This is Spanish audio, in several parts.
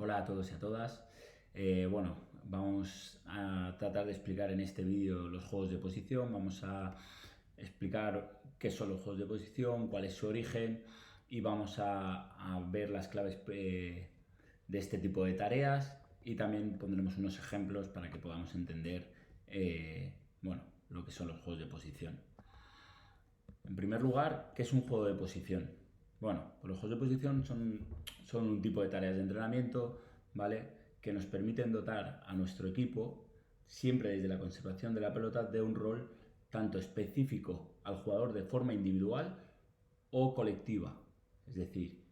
Hola a todos y a todas. Vamos a tratar de explicar en este vídeo los juegos de posición. Vamos a explicar qué son los juegos de posición, cuál es su origen y vamos a ver las claves de este tipo de tareas y también pondremos unos ejemplos para que podamos entender lo que son los juegos de posición. En primer lugar, ¿qué es un juego de posición? Bueno, pues los juegos de posición son un tipo de tareas de entrenamiento, ¿vale? Que nos permiten dotar a nuestro equipo, siempre desde la conservación de la pelota, de un rol tanto específico al jugador de forma individual o colectiva. Es decir,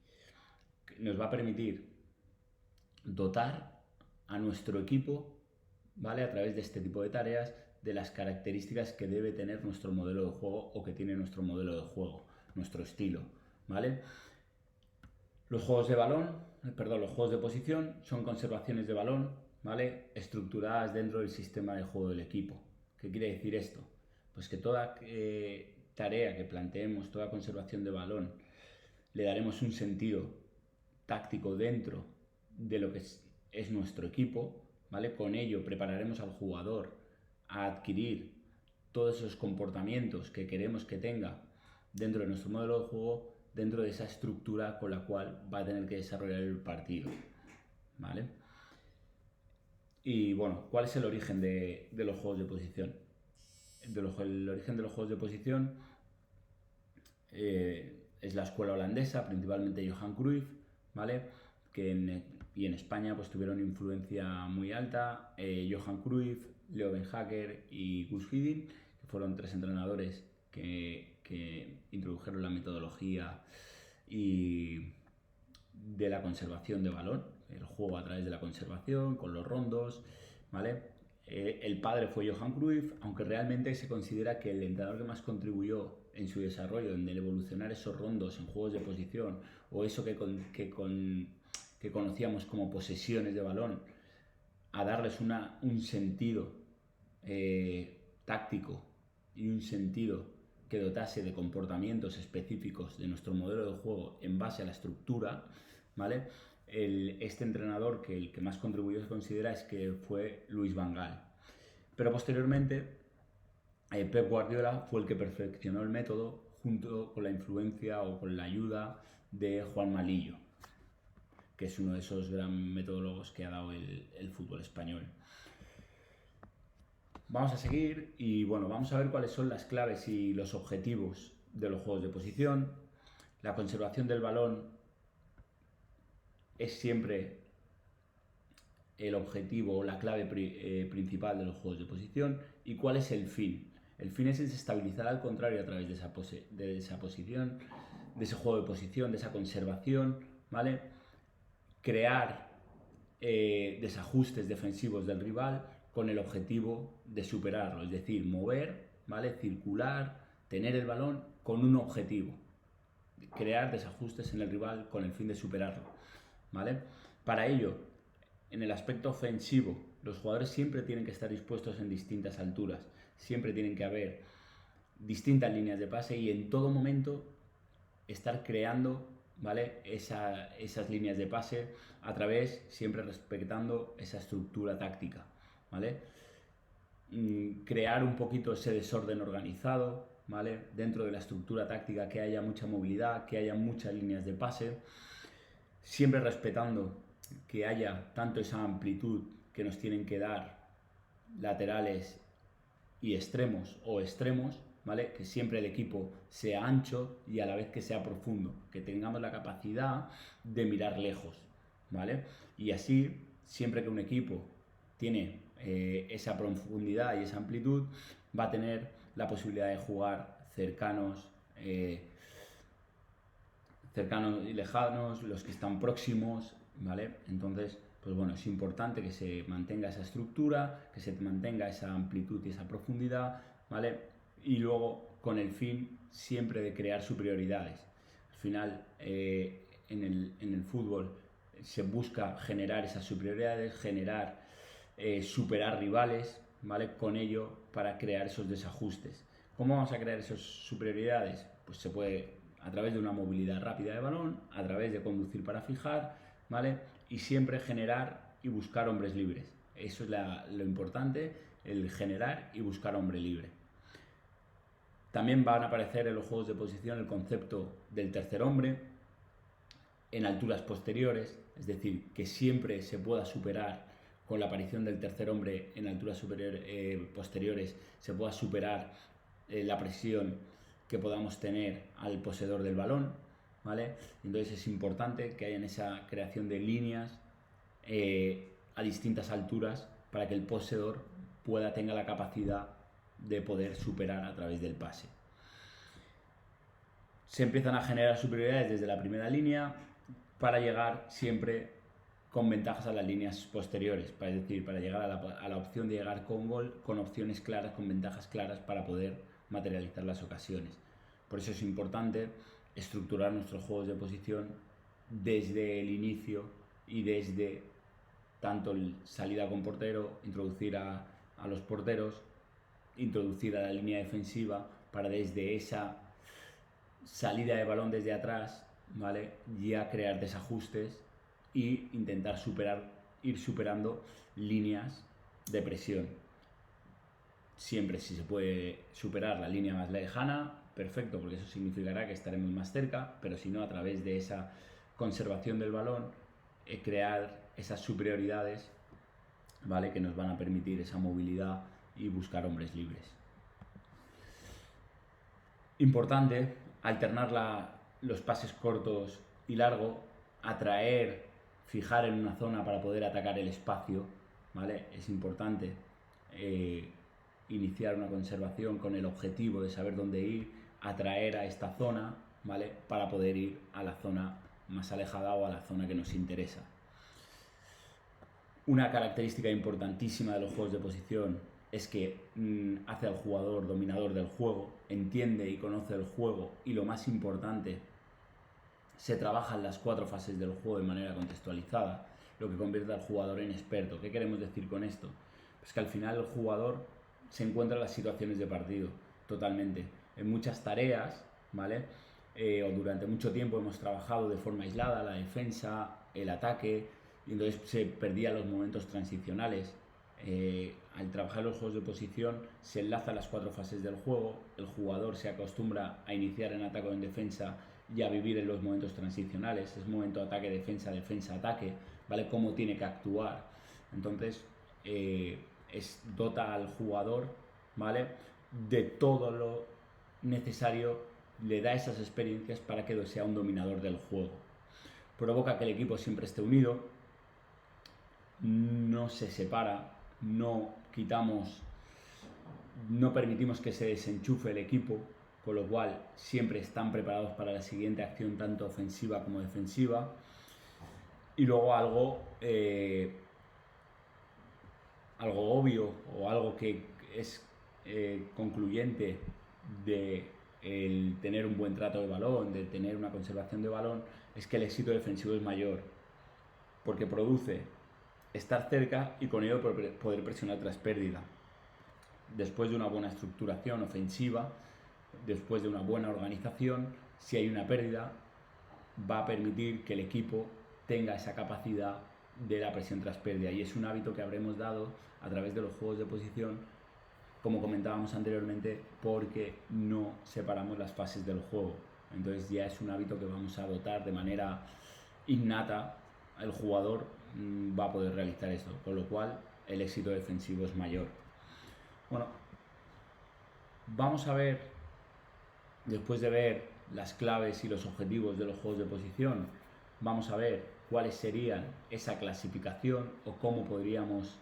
nos va a permitir dotar a nuestro equipo, ¿vale? A través de este tipo de tareas, de las características que debe tener nuestro modelo de juego o que tiene nuestro modelo de juego, nuestro estilo, ¿vale? Los juegos de posición son conservaciones de balón, ¿vale? Estructuradas dentro del sistema de juego del equipo. ¿Qué quiere decir esto? Pues que toda tarea que planteemos, toda conservación de balón, le daremos un sentido táctico dentro de lo que es nuestro equipo, ¿vale? Con ello prepararemos al jugador a adquirir todos esos comportamientos que queremos que tenga dentro de nuestro modelo de juego, dentro de esa estructura con la cual va a tener que desarrollar el partido, ¿vale? Y bueno, ¿cuál es el origen de los juegos de posición? El origen de los juegos de posición es la escuela holandesa, principalmente Johan Cruyff, ¿vale? Y en España pues tuvieron influencia muy alta, Johan Cruyff, Leo Ben Hacker y Gus Hiddink, que fueron tres entrenadores que introdujeron la metodología y de la conservación de balón, el juego a través de la conservación, con los rondos, ¿vale? El padre fue Johan Cruyff, aunque realmente se considera que el entrenador que más contribuyó en su desarrollo, en el evolucionar esos rondos en juegos de posición, o eso que conocíamos como posesiones de balón, a darles un sentido táctico y un sentido que dotase de comportamientos específicos de nuestro modelo de juego en base a la estructura, ¿vale? Este entrenador que el que más contribuyó se considera es que fue Luis Van Gaal. Pero posteriormente Pep Guardiola fue el que perfeccionó el método junto con la influencia o con la ayuda de Juan Malillo, que es uno de esos gran metodólogos que ha dado el fútbol español. Vamos a seguir y bueno, vamos a ver cuáles son las claves y los objetivos de los juegos de posición. La conservación del balón es siempre el objetivo o la clave principal de los juegos de posición. ¿Y cuál es el fin? El fin es desestabilizar al contrario a través de esa posición, de ese juego de posición, de esa conservación, ¿vale? Crear desajustes defensivos del rival con el objetivo de superarlo, es decir, mover, ¿vale? Circular, tener el balón con un objetivo, crear desajustes en el rival con el fin de superarlo, ¿vale? Para ello, en el aspecto ofensivo, los jugadores siempre tienen que estar dispuestos en distintas alturas, siempre tienen que haber distintas líneas de pase y en todo momento estar creando, ¿vale? Esas líneas de pase a través, siempre respetando esa estructura táctica, ¿vale? Crear un poquito ese desorden organizado, ¿vale? Dentro de la estructura táctica, que haya mucha movilidad, que haya muchas líneas de pase, siempre respetando que haya tanto esa amplitud que nos tienen que dar laterales y extremos o extremos, ¿vale? Que siempre el equipo sea ancho y a la vez que sea profundo, que tengamos la capacidad de mirar lejos, ¿vale? Y así, siempre que un equipo tiene esa profundidad y esa amplitud, va a tener la posibilidad de jugar cercanos y lejanos, los que están próximos, ¿vale? Entonces, pues bueno, es importante que se mantenga esa estructura, que se mantenga esa amplitud y esa profundidad, ¿vale? Y luego con el fin siempre de crear superioridades. Al final, en el fútbol se busca generar esas superioridades, superar rivales, ¿vale? Con ello para crear esos desajustes. ¿Cómo vamos a crear esas superioridades? Pues se puede a través de una movilidad rápida de balón, a través de conducir para fijar, ¿vale? y siempre generar y buscar hombres libres. Eso es lo importante, el generar y buscar hombre libre. También van a aparecer en los juegos de posición el concepto del tercer hombre en alturas posteriores, es decir, que siempre se pueda superar con la aparición del tercer hombre en alturas posteriores, se pueda superar la presión que podamos tener al poseedor del balón, ¿vale? Entonces es importante que haya esa creación de líneas a distintas alturas para que el poseedor tenga la capacidad de poder superar a través del pase. Se empiezan a generar superioridades desde la primera línea para llegar siempre con ventajas a las líneas posteriores, es decir, para llegar a la opción de llegar con gol, con opciones claras, con ventajas claras para poder materializar las ocasiones. Por eso es importante estructurar nuestros juegos de posición desde el inicio y desde tanto salida con portero, introducir a los porteros, introducir a la línea defensiva para desde esa salida de balón desde atrás, ¿vale?, ya crear desajustes e intentar ir superando líneas de presión. Siempre, si se puede superar la línea más lejana, perfecto, porque eso significará que estaremos más cerca, pero si no, a través de esa conservación del balón, crear esas superioridades, ¿vale?, que nos van a permitir esa movilidad y buscar hombres libres. Importante alternar los pases cortos y largos, atraer, fijar en una zona para poder atacar el espacio, ¿vale? Es importante iniciar una conservación con el objetivo de saber dónde ir, atraer a esta zona, ¿vale?, para poder ir a la zona más alejada o a la zona que nos interesa. Una característica importantísima de los juegos de posición es que hace al jugador dominador del juego, entiende y conoce el juego y, lo más importante, se trabajan las 4 fases del juego de manera contextualizada, lo que convierte al jugador en experto. ¿Qué queremos decir con esto? Pues que al final el jugador se encuentra en las situaciones de partido totalmente. En muchas tareas, ¿vale?, o durante mucho tiempo hemos trabajado de forma aislada la defensa, el ataque, y entonces se perdían los momentos transicionales. Al trabajar los juegos de posición se enlazan las 4 fases del juego, el jugador se acostumbra a iniciar en ataque o en defensa y a vivir en los momentos transicionales, es momento ataque, defensa, defensa, ataque, ¿vale?, cómo tiene que actuar. Entonces dota al jugador, ¿vale?, de todo lo necesario, le da esas experiencias para que sea un dominador del juego. Provoca que el equipo siempre esté unido, no se separa, no permitimos que se desenchufe el equipo, con lo cual siempre están preparados para la siguiente acción, tanto ofensiva como defensiva. Y luego algo obvio o algo que es concluyente de el tener un buen trato de balón, de tener una conservación de balón, es que el éxito defensivo es mayor, porque produce estar cerca y con ello poder presionar tras pérdida. Después de una buena estructuración ofensiva, después de una buena organización, si hay una pérdida, va a permitir que el equipo tenga esa capacidad de la presión tras pérdida, y es un hábito que habremos dado a través de los juegos de posición, como comentábamos anteriormente, porque no separamos las fases del juego. Entonces ya es un hábito que vamos a dotar de manera innata. El jugador va a poder realizar esto, con lo cual el éxito defensivo es mayor. Bueno, vamos a ver, después de ver las claves y los objetivos de los juegos de posición, vamos a ver cuáles serían esa clasificación o cómo podríamos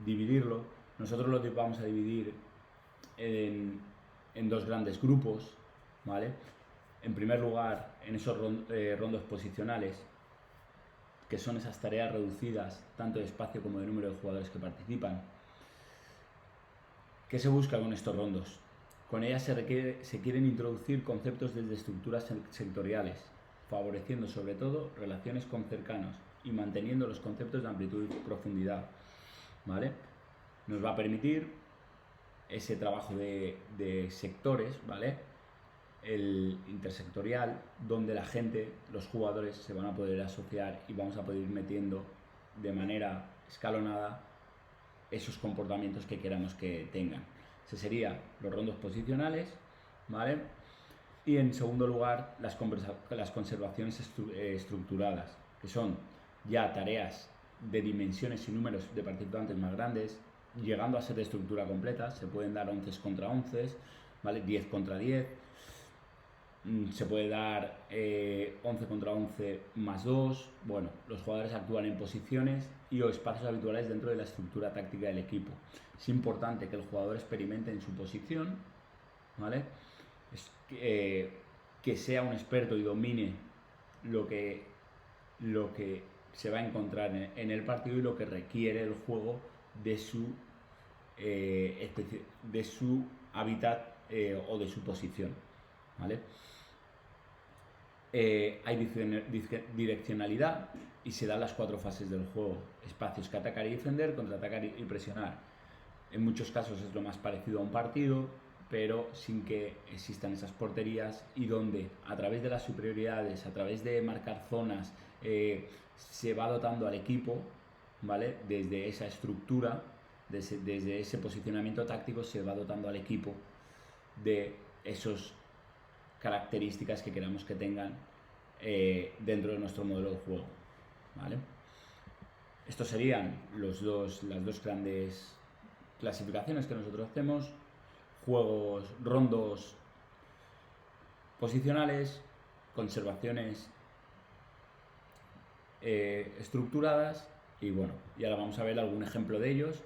dividirlo. Nosotros lo vamos a dividir en 2 grandes grupos, ¿vale? En primer lugar, en esos rondos posicionales, que son esas tareas reducidas, tanto de espacio como de número de jugadores que participan. ¿Qué se busca con estos rondos? Con ellas se quieren introducir conceptos desde estructuras sectoriales, favoreciendo sobre todo relaciones con cercanos y manteniendo los conceptos de amplitud y profundidad, ¿vale? Nos va a permitir ese trabajo de sectores, ¿vale?, el intersectorial, donde la gente, los jugadores, se van a poder asociar y vamos a poder ir metiendo de manera escalonada esos comportamientos que queramos que tengan. Ese serían los rondos posicionales, ¿vale? Y en segundo lugar, las conservaciones estructuradas, que son ya tareas de dimensiones y números de participantes más grandes, llegando a ser de estructura completa. Se pueden dar 11 contra 11, ¿vale? 10 contra 10. Se puede dar 11 contra 11 más 2. Bueno, los jugadores actúan en posiciones y o espacios habituales dentro de la estructura táctica del equipo. Es importante que el jugador experimente en su posición, ¿vale? Que sea un experto y domine lo que se va a encontrar en el partido y lo que requiere el juego de su hábitat o de su posición, ¿vale? Hay direccionalidad y se dan las 4 fases del juego: espacios que atacar y defender, contraatacar y presionar. En muchos casos es lo más parecido a un partido, pero sin que existan esas porterías, y donde a través de las superioridades, a través de marcar zonas, se va dotando al equipo, ¿vale? Desde esa estructura, desde ese posicionamiento táctico, se va dotando al equipo de esas características que queramos que tengan dentro de nuestro modelo de juego, ¿vale? Estos serían las dos grandes clasificaciones que nosotros hacemos: juegos, rondos posicionales, conservaciones estructuradas. Y bueno, y ahora vamos a ver algún ejemplo de ellos.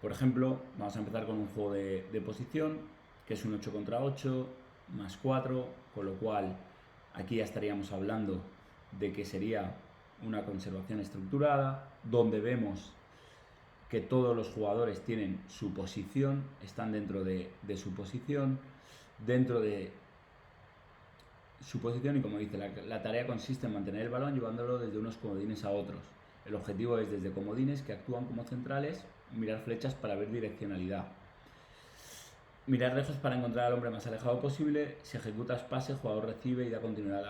Por ejemplo, vamos a empezar con un juego de posición, que es un 8 contra 8 más 4, con lo cual aquí ya estaríamos hablando de que sería una conservación estructurada, donde vemos que todos los jugadores tienen su posición, están dentro de su posición, y como dice, la tarea consiste en mantener el balón llevándolo desde unos comodines a otros. El objetivo es, desde comodines que actúan como centrales, mirar flechas para ver direccionalidad. Mirar lejos para encontrar al hombre más alejado posible. Si ejecutas pase, el jugador recibe y da continuidad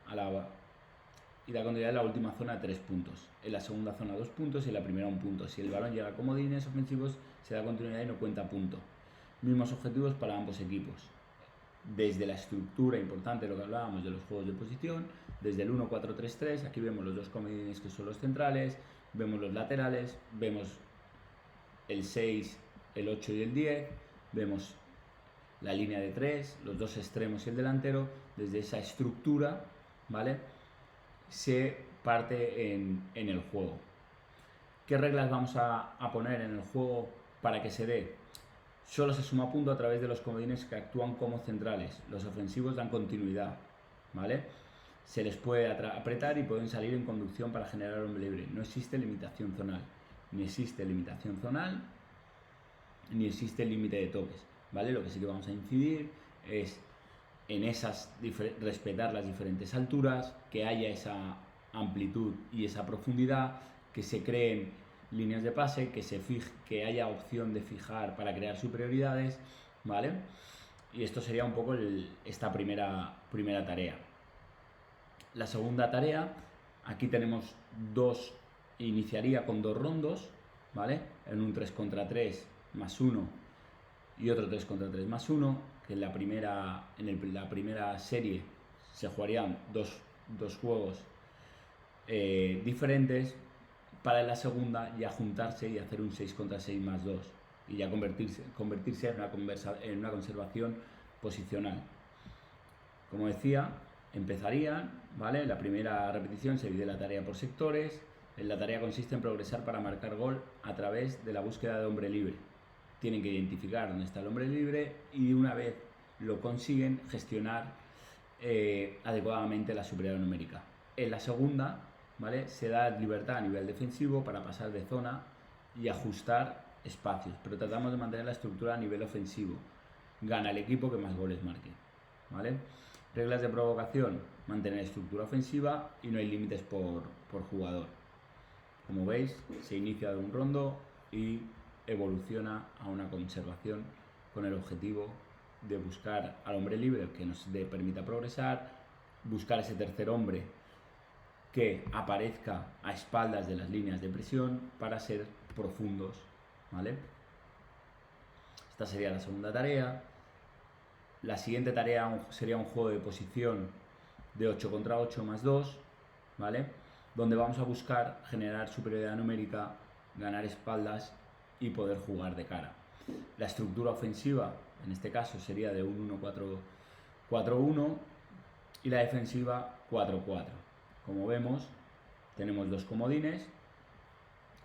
en la última zona 3 puntos. En la segunda zona 2 puntos y en la primera 1 punto. Si el balón llega a comodines ofensivos, se da continuidad y no cuenta punto. Mismos objetivos para ambos equipos. Desde la estructura, importante lo que hablábamos de los juegos de posición, desde el 1-4-3-3, aquí vemos los 2 comodines que son los centrales, vemos los laterales, vemos el 6, el 8 y el 10, vemos la línea de 3, los 2 extremos y el delantero. Desde esa estructura, ¿vale?, se parte en el juego. ¿Qué reglas vamos a poner en el juego para que se dé? Solo se suma punto a través de los comodines que actúan como centrales. Los ofensivos dan continuidad, ¿vale? Se les puede apretar y pueden salir en conducción para generar hombre libre. No existe limitación zonal. Ni existe limitación zonal, ni existe límite de toques, ¿vale? Lo que sí que vamos a incidir es en respetar las diferentes alturas, que haya esa amplitud y esa profundidad, que se creen líneas de pase, que haya opción de fijar para crear superioridades, ¿vale? Y esto sería un poco esta primera tarea. La segunda tarea, aquí tenemos iniciaría con 2 rondos, ¿vale? En un 3 contra 3 más 1 y otro 3 contra 3 más 1, que en la primera serie se jugarían dos juegos diferentes, para en la segunda ya juntarse y hacer un 6 contra 6 más 2 y ya convertirse en una conservación posicional. Como decía, empezarían, ¿vale? La primera repetición se divide la tarea por sectores. La tarea consiste en progresar para marcar gol a través de la búsqueda de hombre libre. Tienen que identificar dónde está el hombre libre y, una vez lo consiguen, gestionar adecuadamente la superioridad numérica. En la segunda, ¿vale?, se da libertad a nivel defensivo para pasar de zona y ajustar espacios, pero tratamos de mantener la estructura a nivel ofensivo. Gana el equipo que más goles marque, ¿vale? Reglas de provocación: mantener estructura ofensiva y no hay límites por jugador. Como veis, se inicia de un rondo y evoluciona a una conservación con el objetivo de buscar al hombre libre que nos permita progresar, buscar ese tercer hombre que aparezca a espaldas de las líneas de presión para ser profundos, ¿vale? Esta sería la segunda tarea. La siguiente tarea sería un juego de posición de 8 contra 8 más 2, ¿vale? Donde vamos a buscar generar superioridad numérica, ganar espaldas y poder jugar de cara. La estructura ofensiva, en este caso, sería de un 1-4-4-1 y la defensiva 4-4. Como vemos, tenemos dos comodines,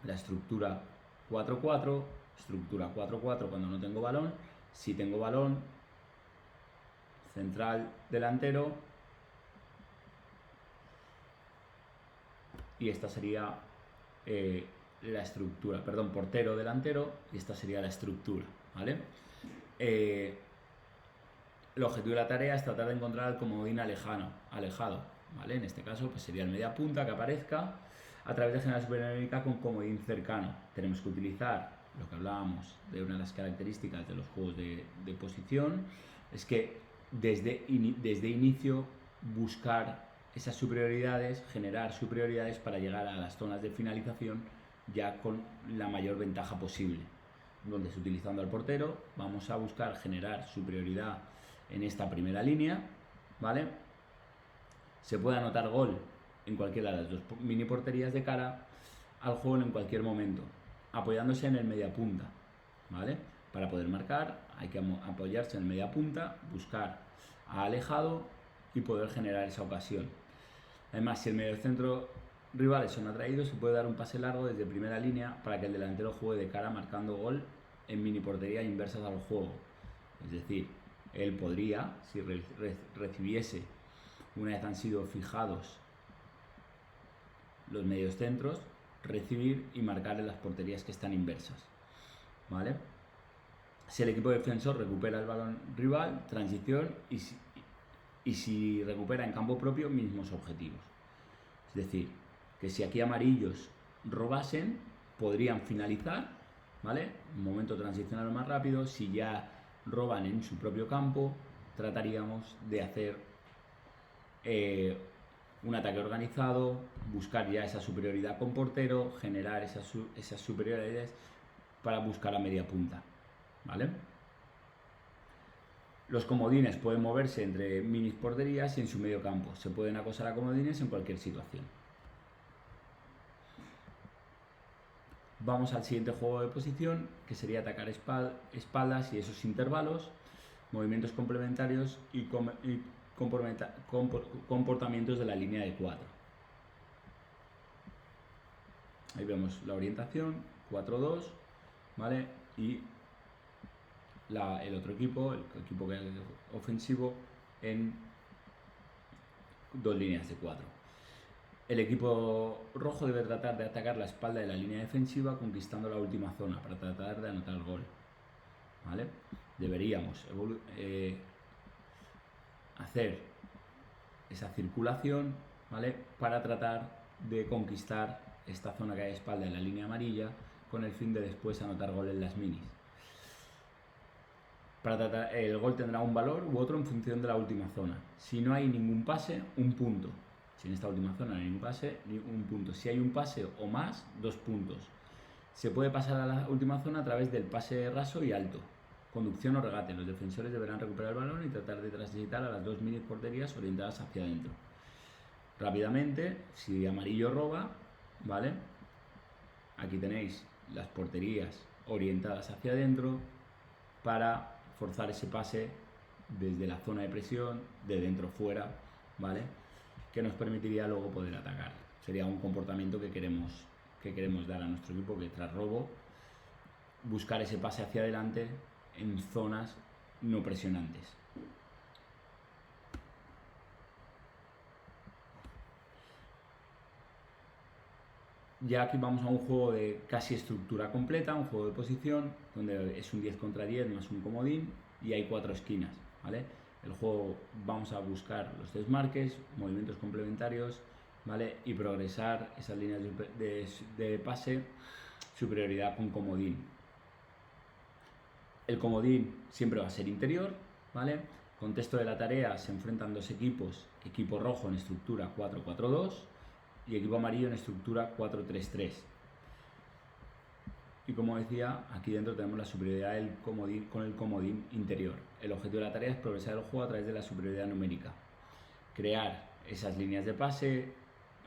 la estructura 4-4, estructura 4-4 cuando no tengo balón. Si tengo balón, central, delantero, y esta sería la estructura, perdón, portero, delantero, y esta sería la estructura, ¿vale? El objetivo de la tarea es tratar de encontrar al comodín alejado, ¿vale? En este caso pues sería el media punta que aparezca a través de generar superioridad numérica con comodín cercano. Tenemos que utilizar lo que hablábamos de una de las características de los juegos de posición, es que desde inicio buscar esas superioridades, generar superioridades para llegar a las zonas de finalización ya con la mayor ventaja posible. Entonces, utilizando al portero, vamos a buscar generar superioridad en esta primera línea, ¿vale? Se puede anotar gol en cualquiera de las dos mini porterías de cara al juego en cualquier momento, apoyándose en el mediapunta, ¿vale? Para poder marcar hay que apoyarse en el mediapunta, buscar a alejado y poder generar esa ocasión. Además, si el mediocentro rivales son atraídos, se puede dar un pase largo desde primera línea para que el delantero juegue de cara marcando gol en mini portería inversas al juego. Es decir, él podría, si recibiese, una vez han sido fijados los mediocentros, recibir y marcar en las porterías que están inversas, ¿vale? Si el equipo defensor recupera el balón rival, transición, y si recupera en campo propio, mismos objetivos. Es decir, que si aquí amarillos robasen, podrían finalizar, ¿vale? Un momento transicional más rápido. Si ya roban en su propio campo, trataríamos de hacer un ataque organizado, buscar ya esa superioridad con portero, generar esas superioridades para buscar a media punta, ¿vale? Los comodines pueden moverse entre mini porterías y en su medio campo. Se pueden acosar a comodines en cualquier situación. Vamos al siguiente juego de posición, que sería atacar espaldas y esos intervalos, movimientos complementarios y comportamientos de la línea de 4. Ahí vemos la orientación, 4-2, ¿vale? Y el otro equipo, el equipo ofensivo, en dos líneas de 4. El equipo rojo debe tratar de atacar la espalda de la línea defensiva conquistando la última zona para tratar de anotar el gol, ¿vale? Deberíamos hacer esa circulación, ¿vale? Para tratar de conquistar esta zona que hay a espalda de la línea amarilla con el fin de después anotar gol en las minis. El gol tendrá un valor u otro en función de la última zona. Si no hay ningún pase, un punto. Si en esta última zona no hay ningún pase, un punto. Si hay un pase o más, 2 puntos. Se puede pasar a la última zona a través del pase raso y alto. Conducción o regate. Los defensores deberán recuperar el balón y tratar de transitar a las dos mini porterías orientadas hacia adentro. Rápidamente, si amarillo roba, ¿vale? Aquí tenéis las porterías orientadas hacia adentro para forzar ese pase desde la zona de presión, de dentro fuera, ¿vale? Que nos permitiría luego poder atacar. Sería un comportamiento que queremos dar a nuestro equipo, que tras robo, buscar ese pase hacia adelante en zonas no presionantes. Ya aquí vamos a un juego de casi estructura completa, un juego de posición, donde es un 10 contra 10 más un comodín y hay 4 esquinas, ¿vale? El juego vamos a buscar los desmarques, movimientos complementarios, ¿vale? Y progresar esas líneas de pase, superioridad con comodín. El comodín siempre va a ser interior, ¿vale? Contexto de la tarea: se enfrentan dos equipos, equipo rojo en estructura 4-4-2 y equipo amarillo en estructura 4-3-3. Y como decía, aquí dentro tenemos la superioridad del comodín, con el comodín interior. El objetivo de la tarea es progresar el juego a través de la superioridad numérica. Crear esas líneas de pase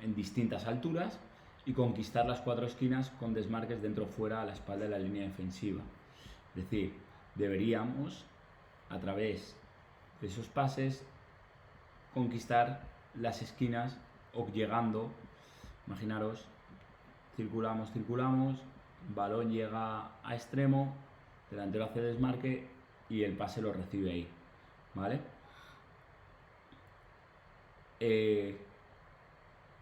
en distintas alturas y conquistar las 4 esquinas con desmarques dentro o fuera a la espalda de la línea defensiva. Es decir, deberíamos, a través de esos pases, conquistar las esquinas o llegando, imaginaros, circulamos, balón llega a extremo, delantero hace desmarque y el pase lo recibe ahí, ¿vale?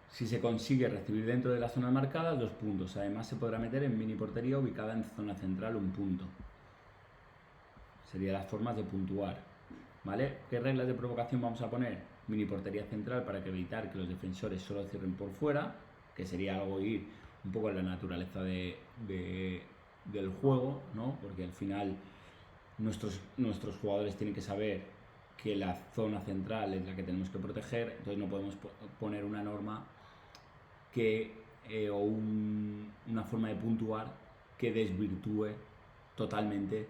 Si se consigue recibir dentro de la zona marcada, 2 puntos. Además se podrá meter en mini portería ubicada en zona central 1 punto. Serían las formas de puntuar, ¿vale? ¿Qué reglas de provocación vamos a poner? Mini portería central para evitar que los defensores solo cierren por fuera, que sería algo ir un poco en la naturaleza del juego, ¿no? Porque al final nuestros jugadores tienen que saber que la zona central es la que tenemos que proteger, entonces no podemos poner una norma o una forma de puntuar que desvirtúe totalmente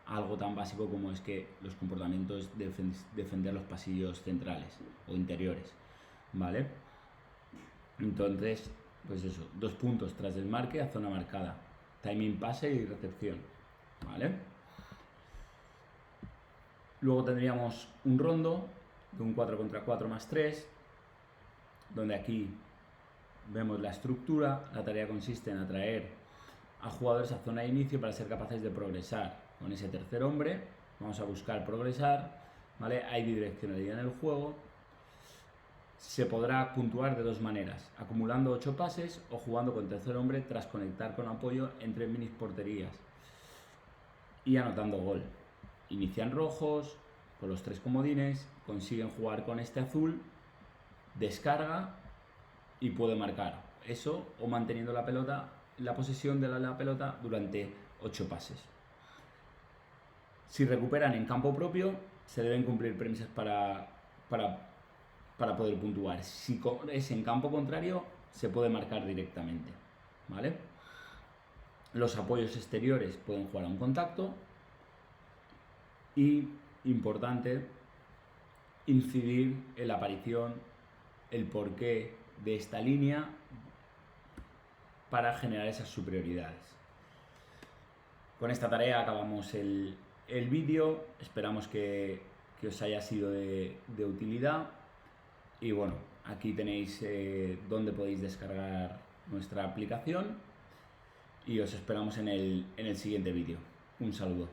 algo tan básico como es que los comportamientos de defender los pasillos centrales o interiores, ¿vale? Entonces, pues eso, 2 puntos tras el marque a zona marcada, timing, pase y recepción, ¿vale? Luego tendríamos un rondo de un 4 contra 4 más 3, donde aquí vemos la estructura. La tarea consiste en atraer a jugadores a zona de inicio para ser capaces de progresar con ese tercer hombre. Vamos a buscar progresar, ¿vale? Hay bidireccionalidad en el juego. Se podrá puntuar de 2 maneras: acumulando 8 pases o jugando con tercer hombre tras conectar con apoyo entre mini porterías y anotando gol. Inician rojos con los 3 comodines, consiguen jugar con este azul, descarga y puede marcar eso, o manteniendo la posesión de la pelota durante 8 pases. Si recuperan en campo propio, se deben cumplir premisas para poder puntuar. Si es en campo contrario, se puede marcar directamente, ¿vale? Los apoyos exteriores pueden jugar a un contacto y, importante, incidir en la aparición, el porqué de esta línea para generar esas superioridades. Con esta tarea acabamos el vídeo. Esperamos que os haya sido de utilidad. Y bueno, aquí tenéis donde podéis descargar nuestra aplicación y os esperamos en el siguiente vídeo. Un saludo.